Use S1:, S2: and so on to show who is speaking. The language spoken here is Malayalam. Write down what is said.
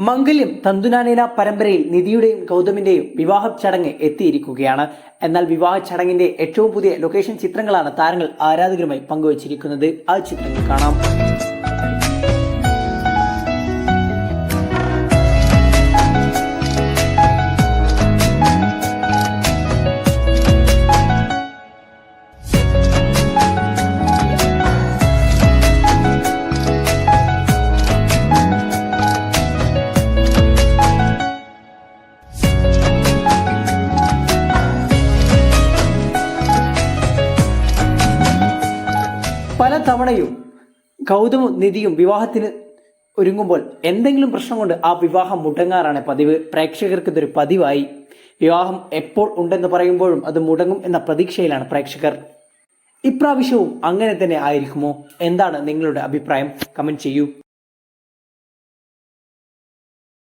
S1: മംഗല്യം തന്തുനാനേന പരമ്പരയിൽ നിധിയുടെയും ഗൗതമിന്റെയും വിവാഹ ചടങ്ങ് എത്തിയിരിക്കുകയാണ്. എന്നാൽ വിവാഹ ചടങ്ങിന്റെ ഏറ്റവും പുതിയ ലൊക്കേഷൻ ചിത്രങ്ങളാണ് താരങ്ങൾ ആരാധകരുമായി പങ്കുവച്ചിരിക്കുന്നത്. ആ ചിത്രങ്ങൾ കാണാം. പല തവണയും ഗൗതമും നിധിയും വിവാഹത്തിന് ഒരുങ്ങുമ്പോൾ എന്തെങ്കിലും പ്രശ്നം കൊണ്ട് ആ വിവാഹം മുടങ്ങാറാണ് പതിവ്. പ്രേക്ഷകർക്ക് ഇതൊരു പതിവായി. വിവാഹം എപ്പോൾ ഉണ്ടെന്ന് പറയുമ്പോഴും അത് മുടങ്ങും എന്ന പ്രതീക്ഷയിലാണ് പ്രേക്ഷകർ. ഇപ്രാവശ്യവും അങ്ങനെ തന്നെ ആയിരിക്കുമോ? എന്താണ് നിങ്ങളുടെ അഭിപ്രായം? കമന്റ് ചെയ്യൂ.